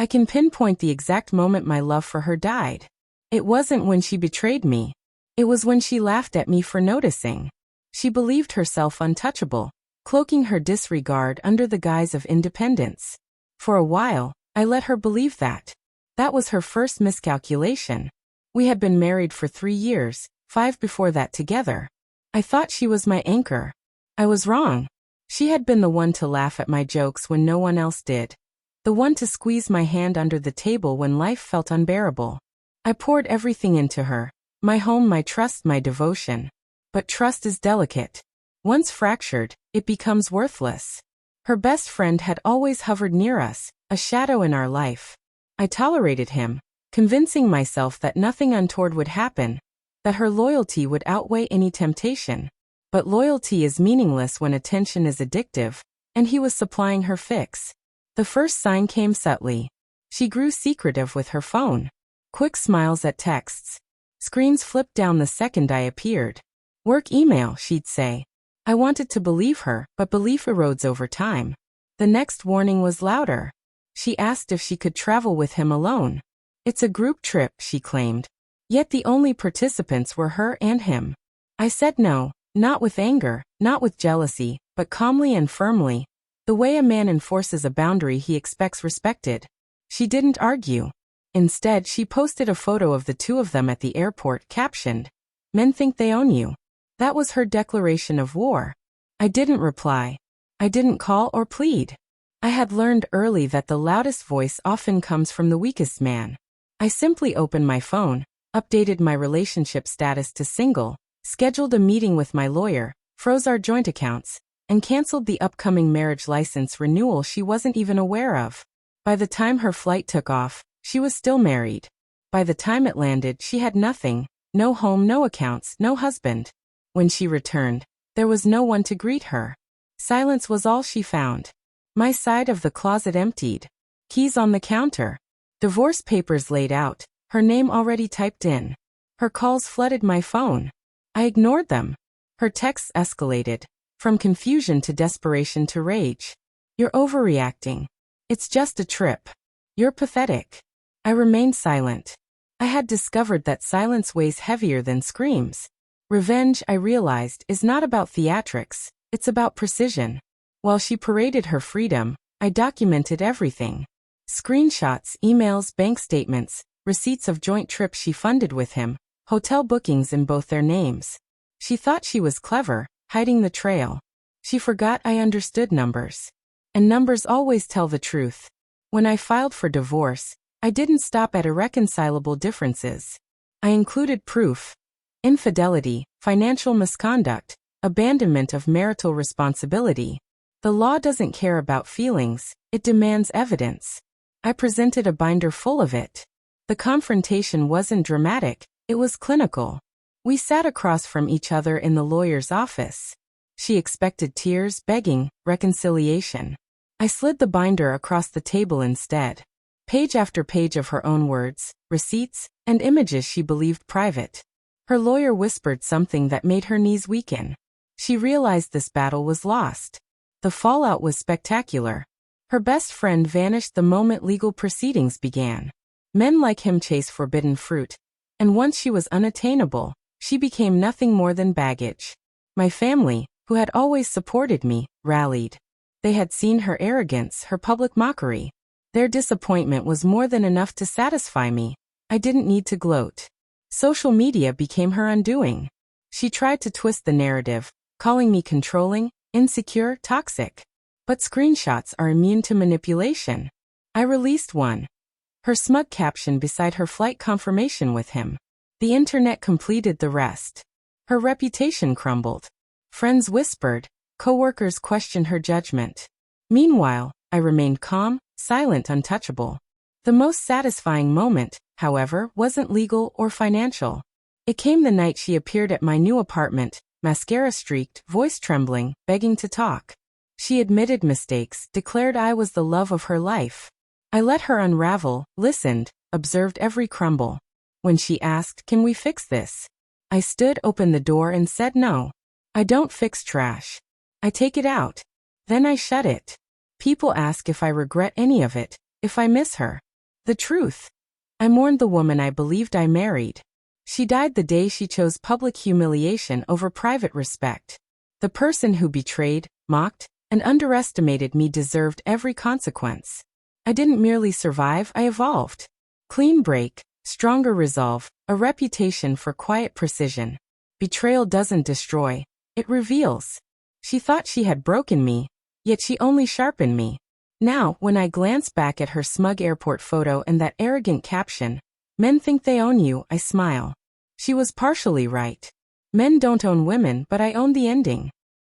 I can pinpoint the exact moment my love for her died. It wasn't when she betrayed me. It was when she laughed at me for noticing. She believed herself untouchable, cloaking her disregard under the guise of independence. For a while, I let her believe that. That was her first miscalculation. We had been married for 3 years, 5 before that together. I thought she was my anchor. I was wrong. She had been the one to laugh at my jokes when no one else did. The one to squeeze my hand under the table when life felt unbearable. I poured everything into her. My home, my trust, my devotion. But trust is delicate. Once fractured, it becomes worthless. Her best friend had always hovered near us, a shadow in our life. I tolerated him, convincing myself that nothing untoward would happen, that her loyalty would outweigh any temptation. But loyalty is meaningless when attention is addictive, and he was supplying her fix. The first sign came subtly. She grew secretive with her phone. Quick smiles at texts. Screens flipped down the second I appeared. Work email, she'd say. I wanted to believe her, but belief erodes over time. The next warning was louder. She asked if she could travel with him alone. It's a group trip, she claimed. Yet the only participants were her and him. I said no, not with anger, not with jealousy, but calmly and firmly. The way a man enforces a boundary he expects respected. She didn't argue. Instead, she posted a photo of the two of them at the airport, captioned, "Men think they own you." That was her declaration of war. I didn't reply. I didn't call or plead. I had learned early that the loudest voice often comes from the weakest man. I simply opened my phone, updated my relationship status to single, scheduled a meeting with my lawyer, froze our joint accounts, and canceled the upcoming marriage license renewal she wasn't even aware of. By the time her flight took off, she was still married. By the time it landed, she had nothing, no home, no accounts, no husband. When she returned, there was no one to greet her. Silence was all she found. My side of the closet emptied. Keys on the counter. Divorce papers laid out, her name already typed in. Her calls flooded my phone. I ignored them. Her texts escalated, from confusion to desperation to rage. "You're overreacting. It's just a trip. You're pathetic." I remained silent. I had discovered that silence weighs heavier than screams. Revenge, I realized, is not about theatrics, it's about precision. While she paraded her freedom, I documented everything. Screenshots, emails, bank statements, receipts of joint trips she funded with him, hotel bookings in both their names. She thought she was clever, hiding the trail. She forgot I understood numbers. And numbers always tell the truth. When I filed for divorce, I didn't stop at irreconcilable differences. I included proof. Infidelity, financial misconduct, abandonment of marital responsibility. The law doesn't care about feelings, it demands evidence. I presented a binder full of it. The confrontation wasn't dramatic, it was clinical. We sat across from each other in the lawyer's office. She expected tears, begging, reconciliation. I slid the binder across the table instead. Page after page of her own words, receipts, and images she believed private. Her lawyer whispered something that made her knees weaken. She realized this battle was lost. The fallout was spectacular. Her best friend vanished the moment legal proceedings began. Men like him chase forbidden fruit. And once she was unattainable, she became nothing more than baggage. My family, who had always supported me, rallied. They had seen her arrogance, her public mockery. Their disappointment was more than enough to satisfy me. I didn't need to gloat. Social media became her undoing. She tried to twist the narrative, calling me controlling, insecure, toxic. But screenshots are immune to manipulation. I released one. Her smug caption beside her flight confirmation with him. The internet completed the rest. Her reputation crumbled. Friends whispered. Coworkers questioned her judgment. Meanwhile, I remained calm, silent, untouchable. The most satisfying moment, however, wasn't legal or financial. It came the night she appeared at my new apartment, mascara streaked, voice trembling, begging to talk. She admitted mistakes, declared I was the love of her life. I let her unravel, listened, observed every crumble. When she asked, "Can we fix this?" I stood, opened the door and said no. I don't fix trash. I take it out. Then I shut it. People ask if I regret any of it, if I miss her. The truth. I mourned the woman I believed I married. She died the day she chose public humiliation over private respect. The person who betrayed, mocked, and underestimated me deserved every consequence. I didn't merely survive, I evolved. Clean break, stronger resolve, a reputation for quiet precision. Betrayal doesn't destroy, it reveals. She thought she had broken me, yet she only sharpened me. Now, when I glance back at her smug airport photo and that arrogant caption, "Men think they own you," I smile. She was partially right. Men don't own women, but I own the ending.